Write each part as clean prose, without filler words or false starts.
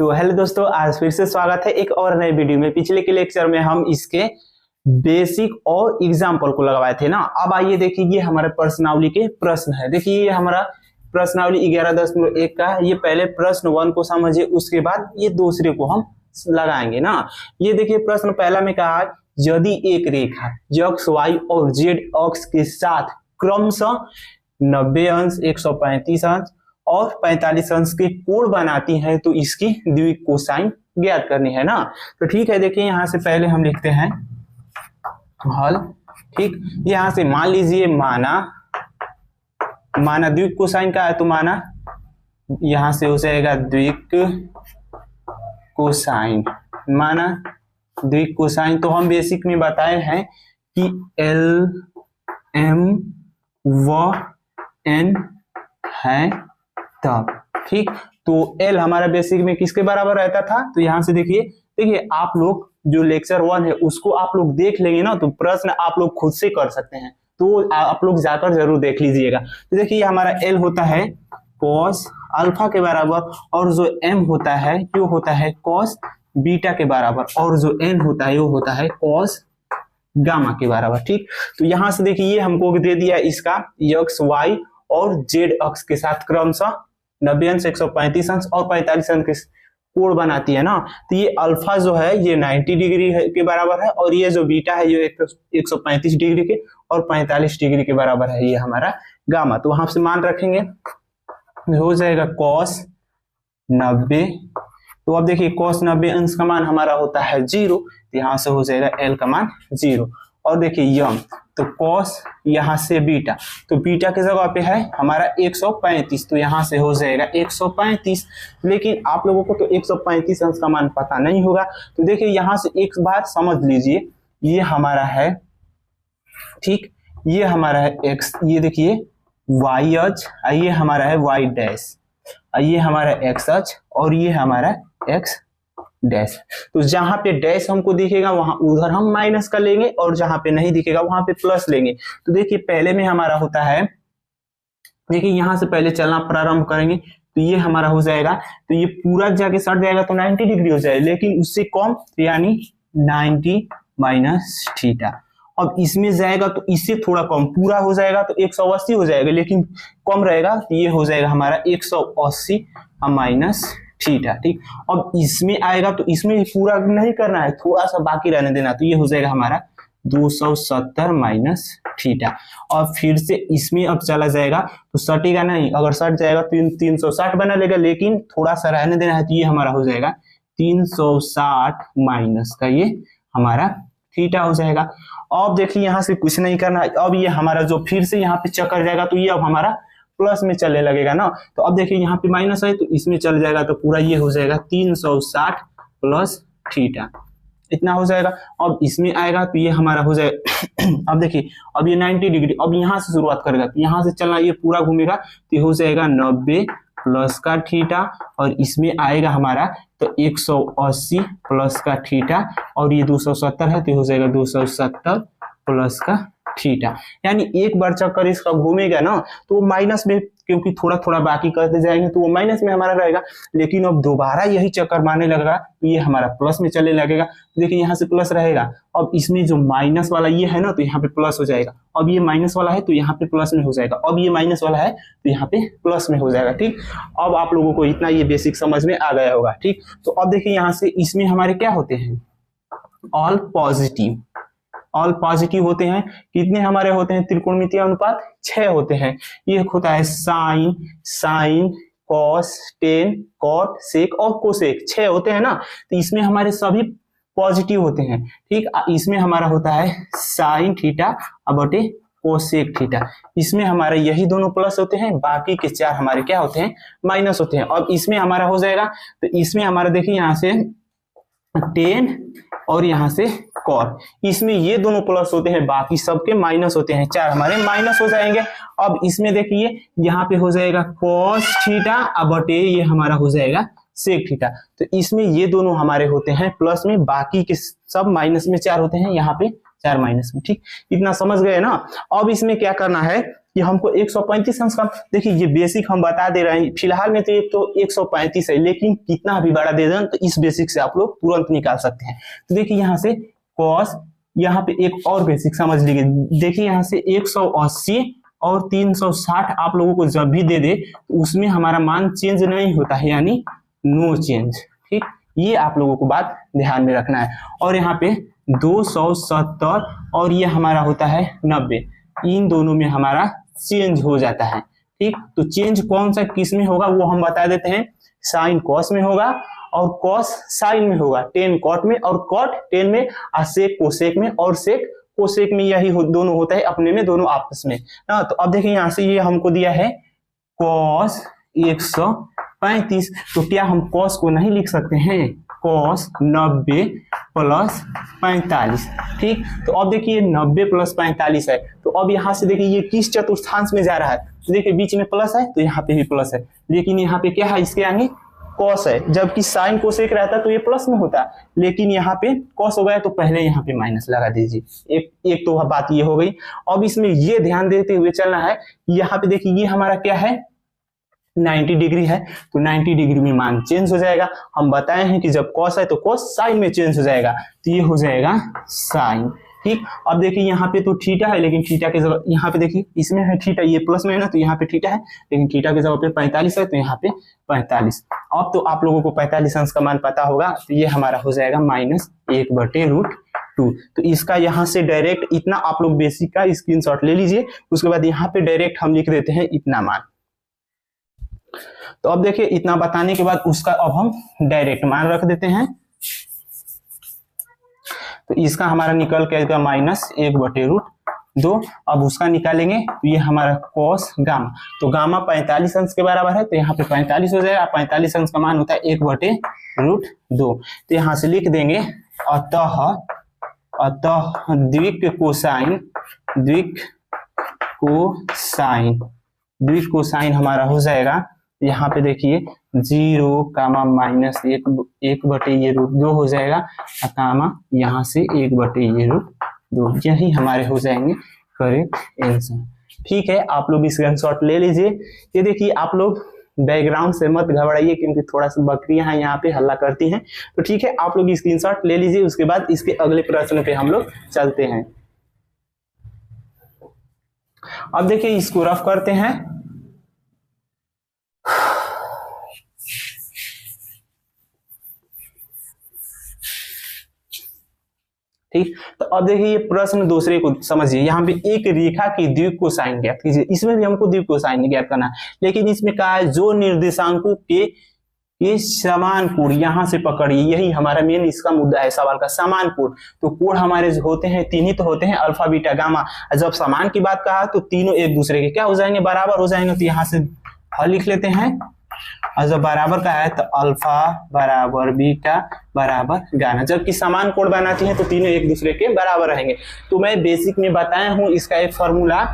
तो हेलो दोस्तों, आज फिर से स्वागत है एक और नए वीडियो में। पिछले के लेक्चर में हम इसके बेसिक और एग्जाम्पल को लगवाए थे ना। अब आइए देखिए, ये हमारे प्रश्नावली के प्रश्न है। देखिए ये हमारा प्रश्नावली 11.1 का है। ये पहले प्रश्न 1 को समझिए, उसके बाद ये दूसरे को हम लगाएंगे ना। ये देखिए प्रश्न पहला में कहा है, यदि एक रेखा x, y और z अक्ष के साथ क्रमशः 90 अंश, 135 अंश और 45 अंश के कोण बनाती है तो इसकी द्विक कोसाइन ज्ञात करनी है ना। तो ठीक है, देखिए यहां से पहले हम लिखते हैं हल। ठीक, यहां से मान लीजिए माना द्विक कोसाइन का है तो माना यहां से हो जाएगा द्विक कोसाइन। माना द्विक कोसाइन तो हम बेसिक में बताए हैं कि L M व N है तब। ठीक, तो L हमारा बेसिक में किसके बराबर रहता था, तो यहां से देखिए आप लोग जो लेक्चर 1 है उसको आप लोग देख लेंगे ना, तो प्रश्न आप लोग खुद से कर सकते हैं, तो आप लोग जाकर जरूर देख लीजिएगा। तो देखिए हमारा L होता है cos अल्फा के बराबर और जो M होता है वो होता है cos बीटा के बराबर और जो N होता है वो होता है cos गामा के बराबर। ठीक, तो यहां से देखिए ये हमको दे दिया इसका x, y और z अक्ष के साथ क्रमशः 90 अंश, 135 अंश और 45 अंश के कोण बनाती है ना। तो ये अल्फा जो है ये 90 डिग्री के बराबर है और ये जो बीटा है ये 135 डिग्री के और 45 डिग्री के बराबर है, ये हमारा गामा। तो वहां से मान रखेंगे, हो जाएगा cos 90। तो अब देखिए cos 90 अंश का मान हमारा होता है 0, तो यहाँ से हो जाएगा L का मान 0। और देखिए यम, तो cos यहाँ से बीटा, तो बीटा की जगह पे है हमारा 135, तो यहाँ से हो जाएगा 135। लेकिन आप लोगों को तो 135 अंश का मान पता नहीं होगा, तो देखिए यहाँ से एक बार समझ लीजिए, ये हमारा है, ठीक, ये हमारा है x, ये देखिए y अक्ष, ये हमारा है y डैश, ये हमारा x अक्ष और ये हमारा x डैश। तो जहां पे डैश हमको दिखेगा वहां उधर हम माइनस कर लेंगे और जहां पे नहीं दिखेगा वहां पे प्लस लेंगे। तो देखिए पहले में हमारा होता है, देखिए यहां से पहले चलना प्रारंभ करेंगे तो ये हमारा हो जाएगा, तो ये पूरा जाके सट जाएगा तो 90 डिग्री हो जाएगा, लेकिन उससे कम यानी 90 माइनस थीटा। अब इसमें जाएगा तो इससे थोड़ा कम, पूरा हो जाएगा तो 180 हो जाएगा, लेकिन कम रहेगा तो ये हो जाएगा हमारा 180 माइनस थीटा। ठीक, अब इसमें आएगा तो इसमें पूरा नहीं करना है, थोड़ा सा बाकी रहने देना, तो ये हो जाएगा हमारा 270 माइनस थीटा। और फिर से इसमें अब चला जाएगा तो सटेगा नहीं, अगर सट जाएगा तो 360 बना लेगा, लेकिन थोड़ा सा रहने देना है, तो ये हमारा हो जाएगा 360 माइनस का ये हमारा थीटा हो जाएगा। अब देखिए यहाँ से कुछ नहीं करना है, अब ये हमारा जो फिर से यहाँ पे चक्कर जाएगा तो ये अब हमारा प्लस में चलने लगेगा ना। तो अब देखिए यहाँ पे माइनस है तो इसमें चल जाएगा, तो पूरा ये हो जाएगा 360 प्लस थीटा, इतना हो जाएगा। अब इसमें आएगा तो ये हमारा हो जाएगा अब देखिए अब ये 90 डिग्री, अब यहाँ से शुरुआत करेगा तो यहाँ से चलना, ये पूरा घूमेगा तो हो जाएगा 90 प्लस का थीटा और इसमें आएगा हमारा तो 180 प्लस का थीटा और ये 270 है तो हो जाएगा 270 प्लस का थीटा। यानी एक बार चक्कर इसका घूमेगा ना तो वो माइनस में, क्योंकि थोड़ा थोड़ा बाकी करते जाएंगे तो वो माइनस में हमारा रहेगा, लेकिन अब दोबारा यही चक्कर मारने लगेगा तो ये हमारा प्लस में चलने लगेगा। तो देखिए यहाँ से प्लस रहेगा, अब इसमें जो माइनस वाला ये है ना तो यहाँ पे प्लस हो जाएगा, अब ये माइनस वाला है तो यहाँ पे प्लस में हो जाएगा, अब ये माइनस वाला है तो यहाँ पे प्लस में हो जाएगा। ठीक, अब आप लोगों को इतना ये बेसिक समझ में आ गया होगा। ठीक, तो अब देखिए यहाँ से इसमें हमारे क्या होते हैं, ऑल पॉजिटिव होते हैं। कितने हमारे होते हैं, त्रिकोणमितीय अनुपात 6 होते हैं। ये होता है साइन, कॉस, टेन, कॉट, सेक और कोसेक, 6 होते हैं ना। तो इसमें हमारे सभी पॉजिटिव होते हैं। ठीक, इसमें हमारा होता है साइन थीटा बटे कोसेक थीटा, इसमें हमारे यही दोनों प्लस होते हैं, बाकी के 4 हमारे क्या होते हैं, माइनस होते हैं। अब इसमें हमारा हो जाएगा तो इसमें हमारा देखिए यहाँ से 10 और यहाँ से कॉट, इसमें ये दोनों प्लस होते हैं, बाकी सबके माइनस होते हैं, 4 हमारे माइनस हो जाएंगे। अब इसमें देखिए यहाँ पे हो जाएगा cos थीटा बटे ये हमारा हो जाएगा sec थीटा, तो इसमें ये दोनों हमारे होते हैं प्लस में, बाकी के सब माइनस में 4 होते हैं, यहाँ पे 4 माइनस में, ठीक, इतना समझ गए ना। अब इसमें क्या करना है कि हमको 135 अंश का, देखिए ये बेसिक हम बता दे रहे हैं फिलहाल में, तो 135 है, लेकिन कितना भी बड़ा दे दें तो इस बेसिक से आप लोग तुरंत निकाल सकते हैं। तो देखिए यहाँ से cos, यहाँ पे एक और बेसिक समझ लीजिए, देखिए यहाँ से 180 और 360 आप लोगों को जब भी दे दे तो उसमें हमारा मान चेंज नहीं होता है, यानी नो चेंज, ठीक, ये आप लोगों को बात ध्यान में रखना है। और यहाँ पे 270 और ये हमारा होता है 90, इन दोनों में हमारा चेंज हो जाता है, ठीक। तो चेंज कौन सा किस में होगा वो हम बता देते हैं, साइन कॉस में होगा और कॉस साइन में होगा, टेन कॉट में और कॉट टेन में, और सेक कोसेक में और सेक कोसेक में, यही दोनों होता है अपने में, दोनों आपस में ना। तो अब देखिए यहाँ से ये हमको दिया है कॉस 135, तो क्या हम कॉस को नहीं लिख सकते हैं, कॉस 90 प्लस 45, ठीक। तो अब देखिए 90 प्लस 45 है, तो अब यहाँ से देखिए ये किस चतुर्थांश में जा रहा है, तो देखिए बीच में प्लस है तो यहाँ पे भी प्लस है, लेकिन यहाँ पे क्या है, इसके आगे कॉस है, जबकि साइन कोसेक रहता तो ये प्लस में होता, लेकिन यहाँ पे कॉस हो गया तो पहले यहाँ पे माइनस लगा दीजिए। एक तो बात ये हो गई। अब इसमें ये ध्यान देते हुए चलना है, यहाँ पे देखिए ये हमारा क्या है, 90 डिग्री है, तो 90 डिग्री में मान चेंज हो जाएगा। हम बताए हैं कि जब कॉस है तो कॉस साइन में चेंज हो जाएगा, तो ये हो जाएगा साइन, ठीक। अब देखिए यहाँ पे तो थीटा है, लेकिन थीटा के जगह यहाँ पे देखिए इसमें है थीटा, ये प्लस में है ना, तो यहाँ पे थीटा है, लेकिन थीटा के जगह पे 45 है, तो यहाँ पे 45। अब तो आप लोगों को 45 अंश का मान पता होगा, तो ये हमारा हो जाएगा -1/√2। तो इसका यहाँ से डायरेक्ट इतना आप लोग बेसिक का स्क्रीनशॉट ले लीजिए, उसके बाद यहाँ पे डायरेक्ट हम लिख देते हैं इतना मान। तो अब देखिए इतना बताने के बाद उसका अब हम डायरेक्ट मान रख देते हैं, तो इसका हमारा निकल के आएगा -1/√2। अब उसका निकालेंगे तो ये हमारा cos गामा, तो गामा 45 अंश के बराबर है, तो यहाँ पे 45 हो जाएगा, 45 अंश का मान होता है 1/√2। तो यहाँ से लिख देंगे अतः द्विक कोसाइन हमारा हो जाएगा, यहाँ पे देखिए 0, -1/√2 हो जाएगा, कामा यहाँ से 1/√2, यही हमारे हो जाएंगे करेक्ट आंसर, ठीक है। आप लोग स्क्रीनशॉट ले लीजिए। ये देखिए आप लोग बैकग्राउंड से मत घबराइए, क्योंकि थोड़ा सा बकरियां यहाँ पे हल्ला करती हैं, तो ठीक है आप लोग स्क्रीनशॉट ले लीजिए। उसके बाद इसके अगले प्रश्न पे हम लोग चलते हैं। अब देखिए इसको रफ करते हैं। ठीक, तो अब देखिए ये प्रश्न दूसरे को समझिए। यहाँ पे एक रेखा की द्विक कोसाइन ज्ञात कीजिए, इसमें भी हमको द्विक कोसाइन ज्ञात करना है, लेकिन इसमें कहा है जो निर्देशांकों के समान कोण यहाँ से पकड़िए, यही हमारा मेन इसका मुद्दा है सवाल का, समान कोण। तो कोण हमारे जो होते हैं 3 ही तो होते हैं, अल्फा बीटा गामा। जब समान की बात कहा तो तीनों एक दूसरे के क्या हो जाएंगे, बराबर हो जाएंगे। तो यहाँ से हल लिख लेते हैं, और जब बराबर का है तो अल्फा बराबर बीटा बराबर गामा। जबकि समान कोण बनाती हैं तो तीनों एक दूसरे के बराबर रहेंगे। तो मैं बेसिक में बताया हूं इसका एक formula,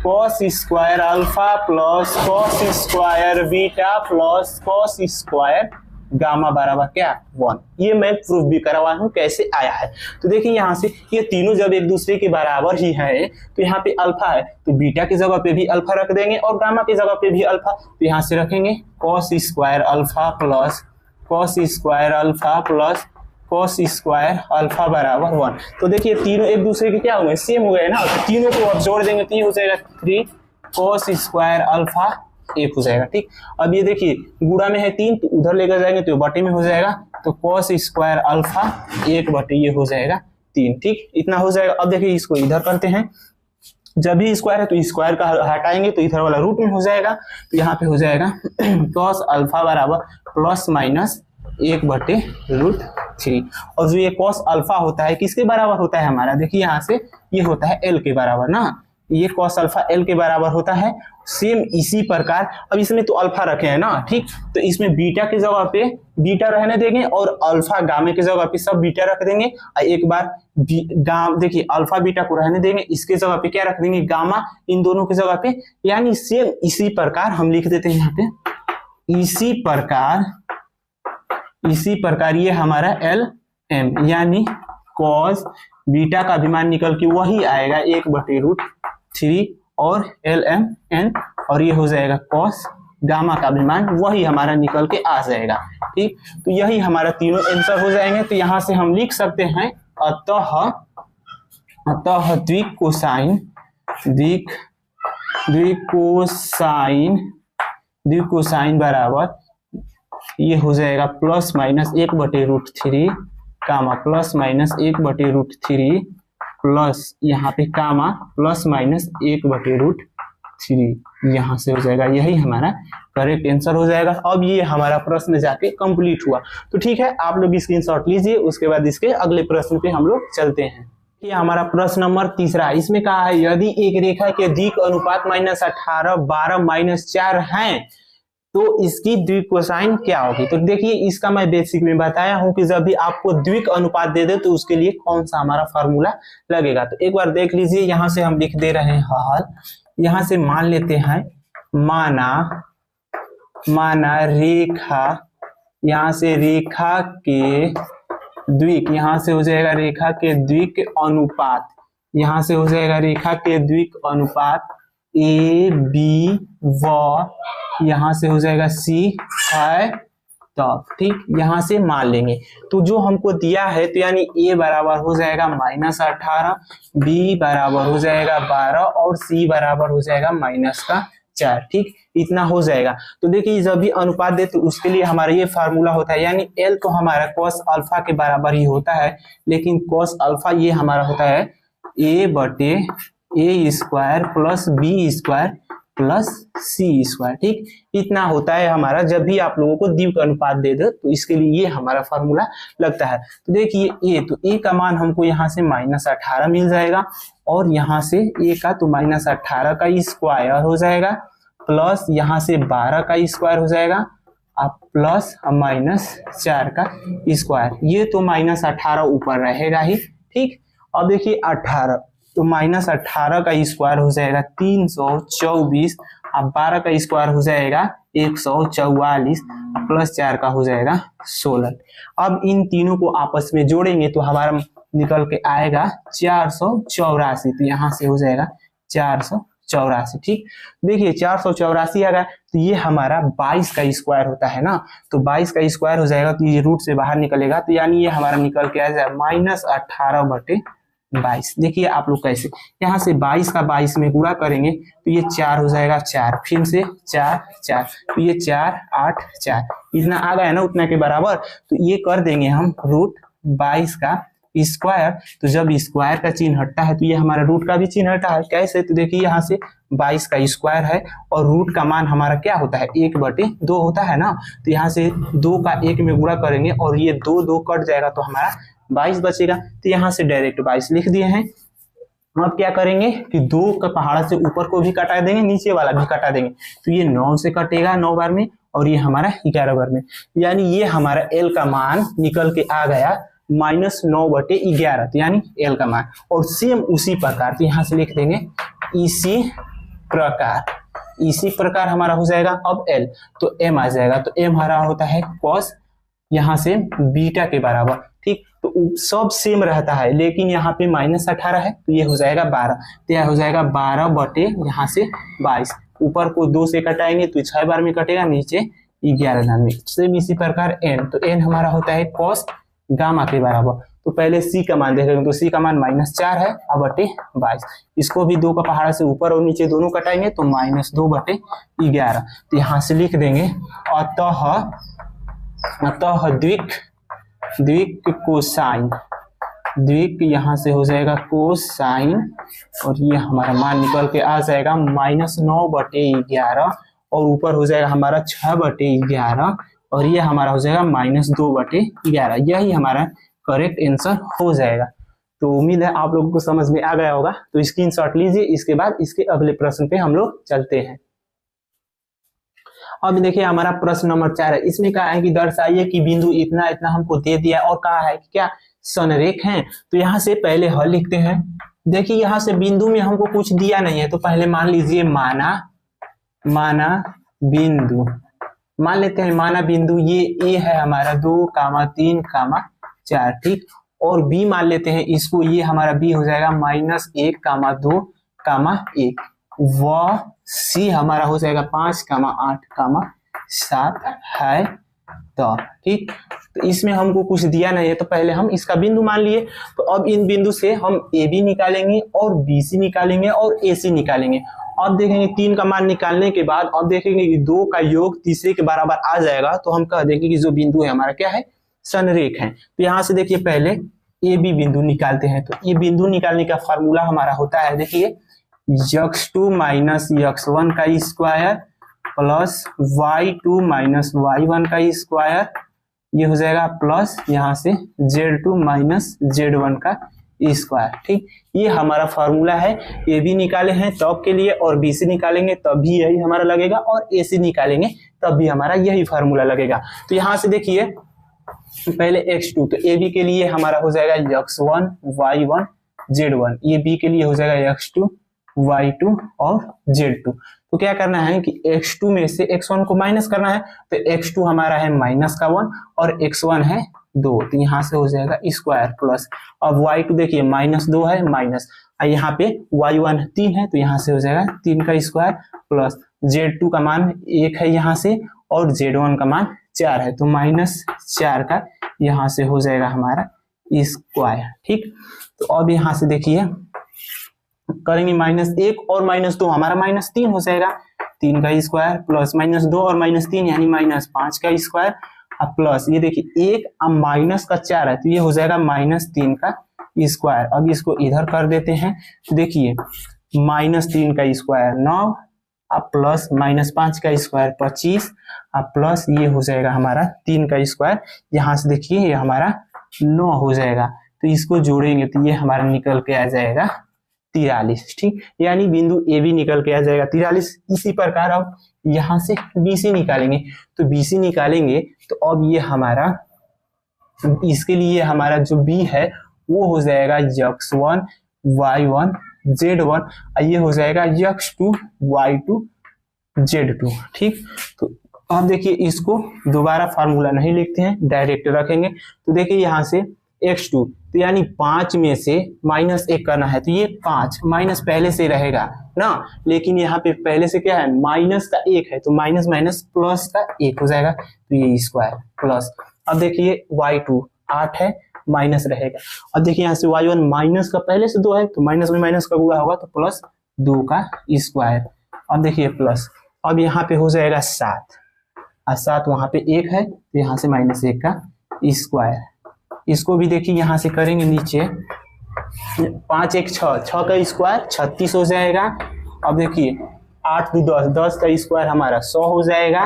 cos square alpha plus cos square beta plus cos square gamma बराबर क्या 1। ये मैं प्रूफ भी करवा हूं कैसे आया है। तो देखिए यहाँ से ये तीनों जब एक दूसरे के बराबर ही है, तो यहाँ पे अल्फा है तो बीटा की जगह पे भी अल्फा रख देंगे और गामा की जगह पे भी अल्फा। तो यहाँ से रखेंगे cos square alpha plus cos square alpha plus cos square alpha बराबर 1। तो देखिए तीनों एक दूसरे के क्या हो गए, सेम हो गए ना। तो तीनों को अब जोड़ देंगे तो ये हो जाएगा 3 cos स्क्वायर अल्फा 1 हो जाएगा। ठीक, अब ये देखिए गुणा में है 3 तो उधर लेकर जाएंगे तो बटे में हो जाएगा, तो cos स्क्वायर अल्फा 1 बटे ये हो जाएगा 3। ठीक, इतना हो जाएगा। अब देखिए इसको इधर करते हैं, जब भी स्क्वायर है तो स्क्वायर का हटाएंगे तो इधर वाला रूट में हो जाएगा। तो यहाँ पे हो जाएगा cos अल्फा बराबर प्लस माइनस 1/√3। और जो ये cos अल्फा होता है किसके बराबर होता है हमारा, देखिए यहाँ से ये होता है L के बराबर ना, ये cos अल्फा L के बराबर होता है। सेम इसी प्रकार अब इसमें तो अल्फा रखे हैं ना, ठीक, तो इसमें बीटा की जगह पे बीटा रहने देंगे और अल्फा गामे की जगह पे सब बीटा रख देंगे। और एक बार देखिए अल्फा बीटा को रहने देंगे, इसके जगह पे क्या रख देंगे गामा, इन दोनों की जगह पे। यानी सेम इसी प्रकार हम लिख देते हैं यहाँ पे, इसी प्रकार ये हमारा L M यानी cos बीटा का भी मान निकल के वही आएगा 1/√3 और ln और ये हो जाएगा cos, गामा का भी मान वही हमारा निकल के आ जाएगा। ठीक, तो यही हमारा तीनों आंसर हो जाएंगे। तो यहाँ से हम लिख सकते हैं अतः द्विकोसाइन बराबर ये हो जाएगा +-1/√3 कामा +-1/√3 प्लस यहाँ पे कामा +-1/√3 यहाँ से हो जाएगा। यही हमारा करेक्ट आंसर हो जाएगा। अब ये हमारा प्रश्न जाके कंप्लीट हुआ। तो ठीक है, आप लोग स्क्रीनशॉट लीजिए, उसके बाद इसके अगले प्रश्न पे हम लोग चलते हैं। ये हमारा प्रश्न नंबर 3 इसमें कहा है यदि एक रेखा के द्विक अनुपात -18, 12, -4 हैं तो इसकी द्विकोसाइन क्या होगी। तो देखिए, इसका मैं बेसिक में बताया हूं कि जब भी आपको द्विक अनुपात दे दे तो उसके लिए कौन सा हमारा फॉर्मूला लगेगा। तो एक बार देख लीजिए, यहाँ से हम लिख दे रहे हैं हल। यहाँ से मान लेते हैं, माना रेखा, यहाँ से रेखा के द्विक, यहाँ से हो जाएगा रेखा के द्विक अनुपात, यहाँ से हो जाएगा रेखा के द्विक अनुपात ए बी व यहाँ से हो जाएगा सी है तब। ठीक, यहाँ से मान लेंगे। तो जो हमको दिया है तो यानी ए बराबर हो जाएगा -18, बी बराबर हो जाएगा 12 और सी बराबर हो जाएगा -4। ठीक, इतना हो जाएगा। तो देखिए, जब भी अनुपात दे तो उसके लिए हमारा ये फार्मूला होता है, यानी एल तो हमारा cos अल्फा के बराबर ही होता है, लेकिन cos अल्फा ये हमारा होता है a/a² plus b² plus c²। ठीक, इतना होता है हमारा जब भी आप लोगों को द्विक अनुपात दे दे तो इसके लिए ये हमारा फार्मूला लगता है। तो देखिए, ए का मान हमको यहाँ से -18 मिल जाएगा और यहाँ से ए का तो -18 का स्क्वायर हो जाएगा प्लस यहाँ से 12 का स्क्वायर हो जाएगा अब प्लस -4 का स्क्वायर। ये तो -18 ऊपर रहेगा ही। ठीक, अब देखिए 18 तो -18 का स्क्वायर हो जाएगा 324, अब 12 का स्क्वायर हो जाएगा 144 प्लस 4 का हो जाएगा 16। अब इन तीनों को आपस में जोड़ेंगे तो हमारा निकल के आएगा 484। तो यहाँ से हो जाएगा 484। ठीक, देखिए 484 आ गया तो ये हमारा 22 का स्क्वायर होता है ना, तो 22 का स्क्वायर हो जाएगा तो ये रूट से बाहर निकलेगा, तो यानी ये हमारा निकल के आ जाएगा -18/22। देखिए आप लोग कैसे, यहाँ से 22 का 22 में गुणा करेंगे तो ये 4 हो जाएगा 4, फिर से 4 4, तो ये 4 8 4 इतना आ गया ना, उतना के बराबर। तो ये कर देंगे हम √22 का स्क्वायर। तो जब स्क्वायर का चिन्ह हटता है तो ये हमारा रूट का भी चिन्ह हटा है। कैसे, तो देखिए यहाँ से 22 का स्क्वायर है और रूट का मान हमारा क्या होता है 1/2 होता है ना, तो यहाँ से 2 का 1 में गुणा करेंगे और ये 2 कट जाएगा तो हमारा 22 बचेगा। तो यहाँ से डायरेक्ट 22 लिख दिए हैं। अब क्या करेंगे कि 2 का पहाड़ा से ऊपर को भी कटा देंगे, नीचे वाला भी कटा देंगे, तो ये 9 से कटेगा 9 बार में और ये हमारा 11 बार में, यानी ये हमारा एल का मान निकल के आ गया -9/11, तो यानी एल का मान। और सेम उसी प्रकार तो यहाँ से लिख देंगे इसी प्रकार हमारा हो जाएगा। अब एल तो एम आ जाएगा, तो एम हमारा होता है cos यहाँ से बीटा के बराबर। ठीक, तो सब सेम रहता है, लेकिन यहाँ पे -18 है तो ये हो जाएगा 12, तो यह हो जाएगा 12 यहाँ से 22। ऊपर को 2 से कटाएंगे तो 6 बार में कटेगा, नीचे 11 बार में। सेम इसी प्रकार एन, तो एन हमारा होता है cos गामा के बराबर। तो पहले सी का मान देखेंगे तो सी का मान -4 है /22। इसको भी 2 का पहाड़ा से ऊपर और नीचे दोनों कटाएंगे तो -2/11। तो यहाँ से लिख देंगे अतः द्विक कोसाइन, द्विक यहाँ से हो जाएगा कोसाइन और ये हमारा मान निकल के आ जाएगा -9/11 और ऊपर हो जाएगा हमारा 6/11 और ये हमारा हो जाएगा -2/11। यही हमारा करेक्ट आंसर हो जाएगा। तो उम्मीद है आप लोगों को समझ में आ गया होगा। तो स्क्रीनशॉट लीजिए, इसके बाद इसके अगले प्रश्न पे हम लोग चलते हैं। अब देखिए हमारा प्रश्न नंबर 4 है। इसमें कहा है कि दर्शाइए कि बिंदु इतना इतना हमको दे दिया और कहा है कि क्या संरेख हैं। तो यहाँ से पहले हल लिखते हैं। देखिए यहाँ से बिंदु में हमको कुछ दिया नहीं है, तो पहले मान लीजिए माना बिंदु, मान लेते हैं माना बिंदु ये ए है हमारा 2, 3, 4। ठीक, और बी मान लेते हैं इसको, ये हमारा बी हो जाएगा -1, 2, 1 व सी हमारा हो जाएगा 5, 8, 7 है तो ठीक। तो इसमें हमको कुछ दिया नहीं है तो पहले हम इसका बिंदु मान लिए। तो अब इन बिंदु से हम ए बी निकालेंगे और बी सी निकालेंगे और ए सी निकालेंगे। अब देखेंगे 3 का मान निकालने के बाद अब देखेंगे कि 2 का योग तीसरे के बराबर आ जाएगा तो हम कह देंगे कि जो बिंदु है हमारा क्या है, संरेख है। तो यहाँ से देखिए पहले ए बी बिंदु निकालते हैं। तो ये बिंदु निकालने का फॉर्मूला हमारा होता है, देखिए x2 माइनस x1 का square plus y2 minus y1 का स्क्वायर, ये हो जाएगा प्लस यहाँ से z2 माइनस z1 का स्क्वायर। ठीक, ये हमारा फॉर्मूला है। ए बी निकाले हैं तब के लिए और बी सी निकालेंगे तब भी यही हमारा लगेगा और ए सी निकालेंगे तब भी हमारा यही फॉर्मूला लगेगा। तो यहाँ से देखिए पहले x2, तो ए बी के लिए हमारा हो जाएगा x1 y1 z1, ये बी के लिए हो जाएगा x2 y2 और z2। तो क्या करना है कि x2 में से x1 को माइनस करना है। तो x2 हमारा है -1 और x1 है 2, तो यहाँ से हो जाएगा स्क्वायर प्लस। अब y2 देखिए -2 है माइनस, यहाँ पे y1 3 है तो यहाँ से हो जाएगा 3 का स्क्वायर प्लस z2 का मान 1 है यहाँ से और z1 का मान 4 है तो -4 का यहाँ से हो जाएगा हमारा स्क्वायर। ठीक, तो अब यहाँ से देखिए करेंगे -1 और -2 हमारा -3 हो जाएगा, 3 का स्क्वायर प्लस -2 और -3 यानी -5 का स्क्वायर प्लस ये देखिए 1 अब माइनस का 4 है तो ये हो जाएगा -3 का स्क्वायर। अब इसको इधर कर देते हैं तो देखिए -3 का स्क्वायर 9 अब प्लस -5 का स्क्वायर 25 अब प्लस ये हो जाएगा हमारा 3 का स्क्वायर, यहाँ से देखिए ये हमारा 9 हो जाएगा। तो इसको जोड़ेंगे तो ये हमारा निकल के आ जाएगा 43। ठीक, यानी बिंदु ए बी निकल के आ जाएगा 43। इसी प्रकार अब यहाँ से बी सी निकालेंगे। तो बी सी निकालेंगे तो अब ये हमारा इसके लिए हमारा जो बी है वो हो जाएगा x1 y1 z1, ये हो जाएगा x2 y2 z2। ठीक, तो अब देखिए इसको दोबारा फार्मूला नहीं लिखते हैं, डायरेक्ट रखेंगे। तो देखिए यहाँ से x2 तो यानी 5 में से -1 करना है तो ये 5 माइनस पहले से रहेगा ना, लेकिन यहाँ पे पहले से क्या है माइनस का 1 है तो माइनस माइनस प्लस का 1 हो जाएगा तो ये स्क्वायर प्लस। अब देखिए y2 8 है माइनस रहेगा। अब देखिए यहाँ से y1 माइनस का पहले से 2 है तो माइनस में माइनस का गुणा होगा तो प्लस 2 का स्क्वायर। अब देखिए प्लस, अब यहाँ पे हो जाएगा 7 और 7 वहां पे 1 है तो यहाँ से -1 का स्क्वायर। इसको भी देखिए यहाँ से करेंगे नीचे 5 1 6 6 का स्क्वायर 36 हो जाएगा। अब देखिए 8 2 10 10 का स्क्वायर हमारा 100 हो जाएगा।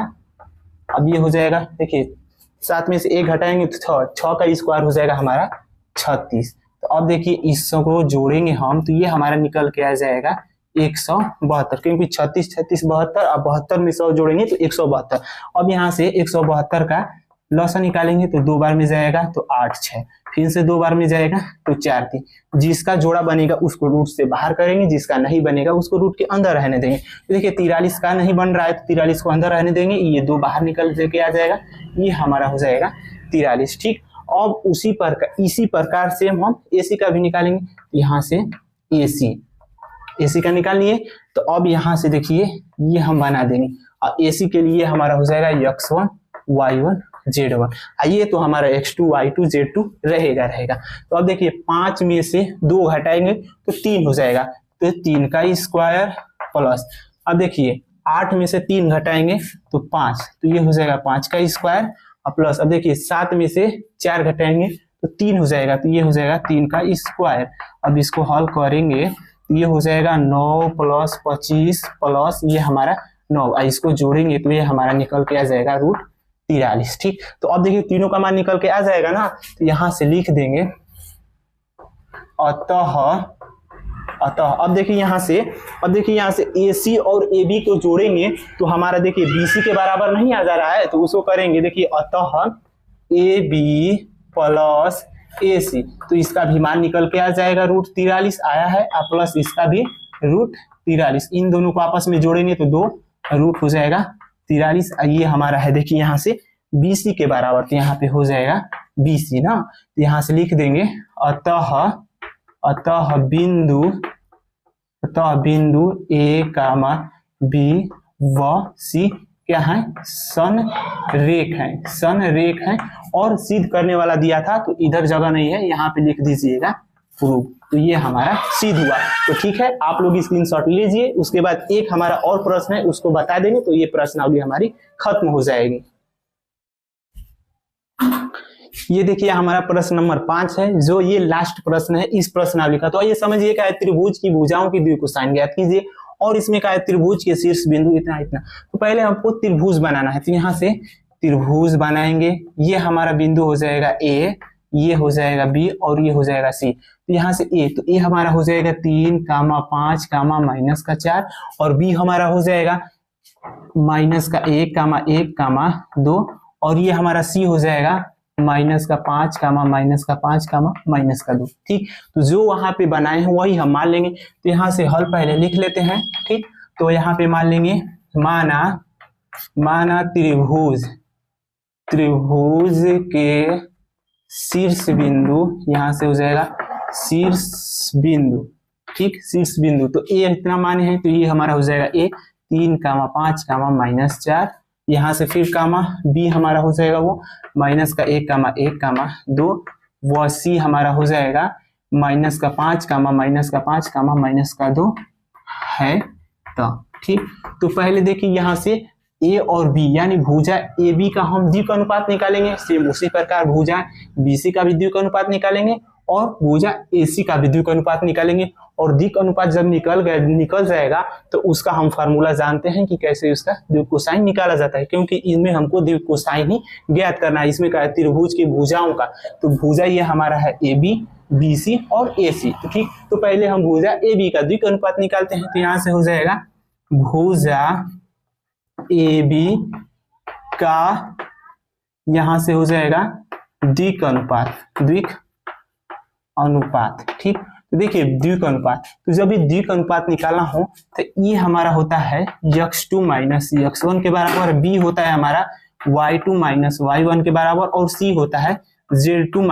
अब ये हो जाएगा देखिए 7 में से 1 घटाएंगे तो 6 का स्क्वायर हो जाएगा हमारा 36। तो अब देखिए इसको जोड़ेंगे हम तो ये हमारा निकल के आ जाएगा 172, क्योंकि 36 36 72 और 72 में 100 जोड़ेंगे तो 172। अब यहाँ से 172 का लॉसा निकालेंगे तो 2 बार में जाएगा तो 8 6, फिर से 2 बार में जाएगा तो 4 3। जिसका जोड़ा बनेगा उसको रूट से बाहर करेंगे, जिसका नहीं बनेगा उसको रूट के अंदर रहने देंगे। तो देखिए 43 का नहीं बन रहा है तो 43 को अंदर रहने देंगे, ये 2 बाहर निकल के आ जाएगा, ये हमारा हो जाएगा 43। ठीक, अब इसी प्रकार से हम AC का भी निकालेंगे। यहाँ से AC का निकालिए तो अब यहाँ से देखिए ये हम बना देंगे और AC के लिए हमारा हो जाएगा x1 y1 z1, आइए तो हमारा x2 y2 z2 रहेगा। तो अब देखिए 5 में से 2 घटाएंगे तो 3 हो जाएगा तो 3 का स्क्वायर प्लस। अब देखिए 8 में से 3 घटाएंगे तो 5 तो ये हो जाएगा 5 का स्क्वायर और प्लस। अब देखिए 7 में से 4 घटाएंगे तो 3 हो जाएगा तो ये हो जाएगा 3 का स्क्वायर। अब इसको हल करेंगे तो ये हो जाएगा 9 प्लस 25 प्लस ये हमारा 9, इसको जोड़ेंगे तो ये हमारा निकल के आ जाएगा रूट 43। ठीक, तो अब देखिए तीनों का मान निकल के आ जाएगा ना, तो यहाँ से लिख देंगे अतः अब देखिए यहाँ से AC और AB को जोड़ेंगे तो हमारा देखिए BC के बराबर नहीं आ जा रहा है तो उसको करेंगे देखिए अतः AB प्लस AC, तो इसका भी मान निकल के आ जाएगा रूट 43 आया है और प्लस इसका भी रूट 43। इन दोनों को आपस में जोड़ेंगे तो 2 रूट हो जाएगा 43। ये हमारा है देखिए यहाँ से BC के बराबर तो यहाँ पे हो जाएगा बी सी ना, तो यहाँ से लिख देंगे अतः बिंदु ए कामा बी व सी क्या है, संरेख है और सिद्ध करने वाला दिया था तो इधर जगह नहीं है, यहाँ पे लिख दीजिएगा प्रूव। तो ये हमारा सिद्ध हुआ। तो ठीक है, आप लोग स्क्रीनशॉट लीजिए, उसके बाद एक हमारा और प्रश्न है उसको बता देंगे तो ये प्रश्नावली हमारी खत्म हो जाएगी। ये देखिए हमारा प्रश्न नंबर 5 है, जो ये लास्ट प्रश्न है इस प्रश्नावली का। तो ये समझिए क्या है, त्रिभुज की भुजाओं की द्विकोसाइन ज्ञात कीजिए और इसमें क्या है, त्रिभुज के शीर्ष बिंदु इतना इतना। तो पहले हमको त्रिभुज बनाना है, तो यहाँ से त्रिभुज बनाएंगे। ये हमारा बिंदु हो जाएगा ए, ये हो जाएगा बी और ये हो जाएगा सी। तो यहाँ से ए, तो ए हमारा हो जाएगा 3, 5, -4 और बी हमारा हो जाएगा -1, 1, 2 और ये हमारा सी हो जाएगा -5, -2। ठीक, तो जो वहां पे बनाए हैं वही हम मान लेंगे। तो यहाँ से हल पहले लिख लेते हैं। ठीक, तो यहाँ पे मान लेंगे, माना त्रिभुज के शीर्ष बिंदु, यहाँ से हो जाएगा शीर्ष बिंदु। ठीक, शीर्ष बिंदु तो ए इतना माने हैं, तो ये हमारा हो जाएगा ए 3, 5, -4। यहाँ से फिर कामा बी हमारा हो जाएगा वो -1, 1, 2 व सी हमारा हो जाएगा -5, -2 है। तो ठीक, तो पहले देखिए यहाँ से ए और बी यानी भुजा ए बी का हम द्विक अनुपात निकालेंगे, सेम उसी प्रकार भुजा बी सी का भी द्विक अनुपात निकालेंगे और भुजा ए सी का भी द्विक अनुपात निकालेंगे। और द्विक अनुपात जब निकल जाएगा तो उसका हम फार्मूला जानते हैं कि कैसे उसका द्विकोसाइन निकाला जाता है, क्योंकि इनमें हमको द्विकोसाइन ही ज्ञात करना है। इसमें क्या है, त्रिभुज की भुजाओं का, तो भुजा ये हमारा है ए बी, बी सी और ए सी। तो ठीक, तो पहले हम भुजा ए बी का द्विक अनुपात निकालते हैं। तो यहाँ से हो जाएगा भुजा ए बी का, यहाँ से हो जाएगा द्विक अनुपात। ठीक, तो देखिए द्विक अनुपात, तो जब भी द्विक अनुपात निकालना हो तो ये हमारा होता है x2 - x1 के बराबर, b होता है हमारा y2 - y1 के बराबर और c होता है z2 -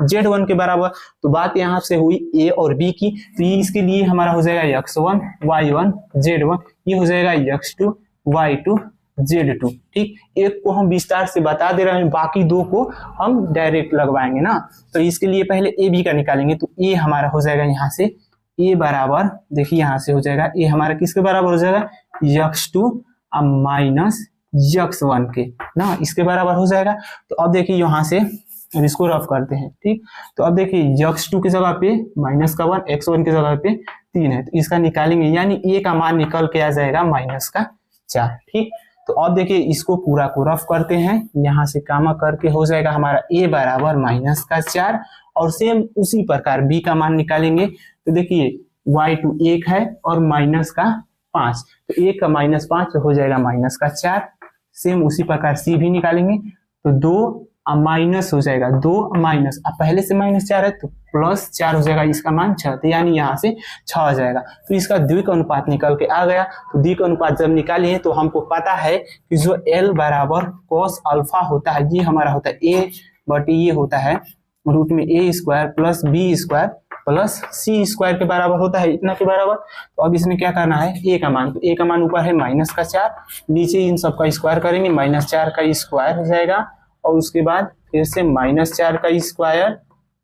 z1 के बराबर। तो बात यहाँ से हुई a और b की, तो ये इसके लिए हमारा हो जाएगा x1 y1 z1, ये हो जाएगा x2 y2 z2। ठीक, एक को हम विस्तार से बता दे रहे हैं, बाकी दो को हम डायरेक्ट लगवाएंगे ना। तो इसके लिए पहले ए बी का निकालेंगे। तो ए हमारा हो जाएगा यहाँ से ए बराबर, देखिए यहाँ से हो जाएगा ए हमारा किसके बराबर हो जाएगा, x2 -x1 के ना, इसके बराबर हो जाएगा। तो अब देखिए यहाँ से अब इसको रफ करते हैं। ठीक, तो अब देखिए x2 की जगह पे -1, x1 की जगह पे 3 है, तो इसका निकालेंगे यानी ए का मान निकल के आ जाएगा -4। ठीक, तो अब देखिए इसको पूरा को रफ करते हैं, यहाँ से कामा करके हो जाएगा हमारा a बराबर -4 और सेम उसी प्रकार b का मान निकालेंगे। तो देखिए y2 1 है और -5, तो 1 का -5 हो जाएगा -4। सेम उसी प्रकार c भी निकालेंगे, तो 2 माइनस हो जाएगा, 2 माइनस, अब पहले से -4 है तो +4 हो जाएगा, इसका मान 6, तो यानी यहाँ से 6 आ जाएगा। तो इसका द्विक अनुपात निकल के आ गया। तो द्विक अनुपात जब निकालिए तो हमको पता है कि जो L बराबर cos अल्फा होता है, ये हमारा होता है a बटे ये होता है रूट में a² + b² + c² के बराबर होता है, इतना के बराबर। तो अब इसमें क्या करना है, a का मान, तो a का मान ऊपर है -4, नीचे इन सब का स्क्वायर करेंगे, -4 का स्क्वायर हो जाएगा और उसके बाद फिर से -4 का स्क्वायर,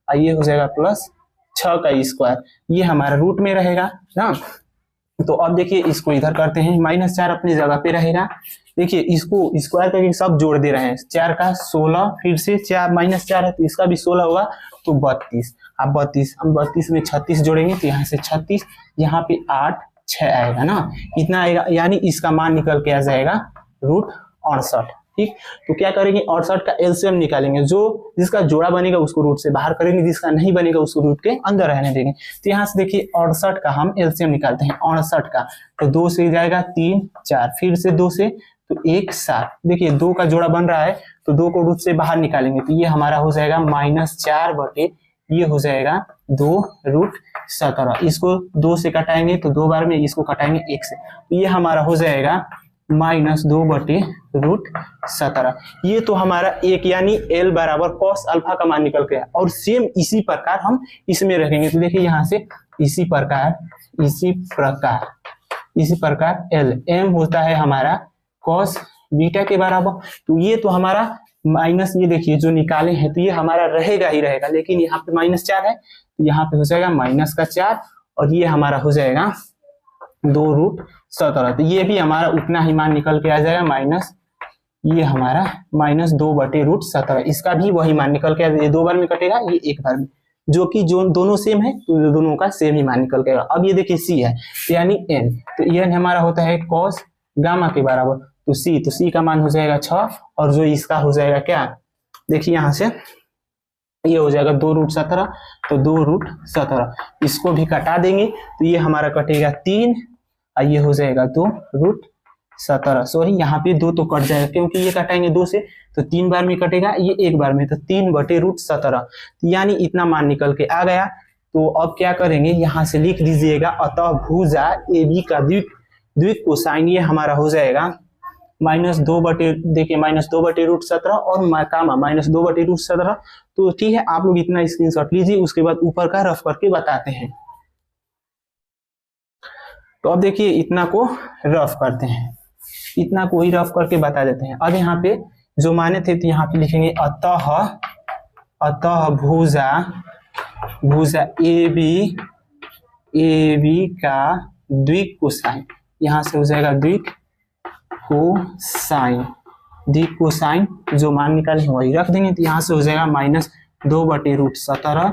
ये हो जाएगा +6 का स्क्वायर, ये हमारा रूट में रहेगा ना। तो अब देखिए इसको इधर करते हैं, -4 अपनी जगह पे रहेगा। देखिए इसको स्क्वायर करके सब जोड़ दे रहे हैं, 4 का 16, फिर से 4 -4 है तो इसका भी 16 होगा, तो 32। अब 32 हम 32 में 36 जोड़ेंगे, तो यहाँ से 36, यहाँ पे 8, 6 आएगा ना, इतना आएगा, यानी इसका मान निकल के आ जाएगा √68। ठीक, तो क्या करेंगे, 68 का एलसीएम निकालेंगे, जो जिसका जोड़ा बनेगा उसको रूट से बाहर करेंगे, जिसका नहीं बनेगा उसको रूट के अंदर रहने देंगे। तो यहाँ से देखिए 68 का हम एलसीएम निकालते हैं, 68 का तो 2 से जाएगा 3, 4, फिर से 2 से तो 1, 7। देखिए 2 का जोड़ा बन रहा है तो 2 को रूट से बाहर निकालेंगे, तो ये हमारा हो जाएगा -4 बटे ये हो जाएगा 2√17। इसको 2 से कटाएंगे तो 2 बार में, इसको कटाएंगे 1 से, तो ये हमारा हो जाएगा -2/√17। ये तो हमारा एक यानी L बराबर cos अल्फा का मान निकल गया। और सेम इसी प्रकार हम इसमें रखेंगे तो देखिए यहाँ से इसी प्रकार L M होता है हमारा cos बीटा के बराबर। तो ये तो हमारा माइनस, ये देखिए जो निकाले हैं तो ये हमारा रहेगा ही रहेगा, लेकिन यहाँ पे -4 है तो यहाँ पे हो जाएगा -4 और ये हमारा हो जाएगा 2√17। तो ये भी हमारा उतना ही मान निकल के आ जाएगा ये हमारा -2/√17। इसका भी वही मान निकल के आ जाएगा, 2 बार में कटेगा, ये 1 बार में, जो कि जो दोनों सेम है तो दोनों का सेम ही मान निकल के आएगा। अब ये देखिए C है तो यानी N, तो N हमारा होता है cos गामा के बराबर, तो C का मान हो जाएगा 6 और जो इसका हो जाएगा क्या, देखिए यहाँ से ये हो जाएगा 2√17, तो 2√17 इसको भी कटा देंगे तो ये हमारा कटेगा 3 और ये हो जाएगा 2√17। सॉरी यहाँ पे 2 तो कट जाएगा क्योंकि ये कटाएंगे 2 से, तो 3 बार में कटेगा, ये 1 बार में, तो 3/√17 यानी इतना मान निकल के आ गया। तो अब क्या करेंगे, यहाँ से लिख दीजिएगा, अतः भुजा AB का द्विक कोसाइन ये हमारा हो जाएगा -2/√17 और कामा -2/√17। तो ठीक है, आप लोग इतना स्क्रीनशॉट लीजिए, उसके बाद ऊपर का रफ करके बताते हैं। तो अब देखिए इतना को रफ करते हैं, इतना को ही रफ करके बता देते हैं। अब यहाँ पे जो माने थे तो यहाँ पे लिखेंगे अतः भुजा AB का द्विक कोसाइन, यहाँ से हो जाएगा द्विक कोसाइन जो मान निकाले वही रख देंगे, तो यहाँ से हो जाएगा -2/√17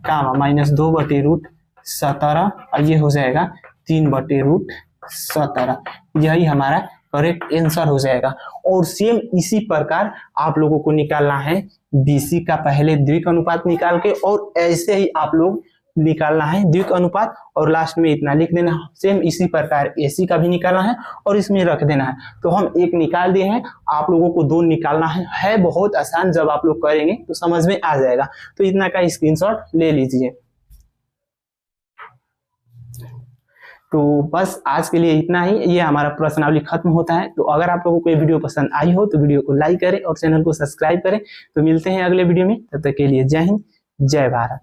कामा -2/√17 और ये हो जाएगा 3/√17। यही हमारा करेक्ट आंसर हो जाएगा। और सेम इसी प्रकार आप लोगों को निकालना है BC का पहले द्विक अनुपात निकाल के, और ऐसे ही आप लोग निकालना है द्विक अनुपात और लास्ट में इतना लिख देना है। सेम इसी प्रकार AC का भी निकालना है और इसमें रख देना है। तो हम 1 निकाल दिए हैं, आप लोगों को 2 निकालना है बहुत आसान, जब आप लोग करेंगे तो समझ में आ जाएगा। तो इतना का स्क्रीनशॉट ले लीजिए। तो बस आज के लिए इतना ही, ये हमारा प्रश्नावली खत्म होता है। तो अगर आप लोगों को ये वीडियो पसंद आई हो तो वीडियो को लाइक करें और चैनल को सब्सक्राइब करें। तो मिलते हैं अगले वीडियो में, तब तक के लिए जय हिंद, जय भारत।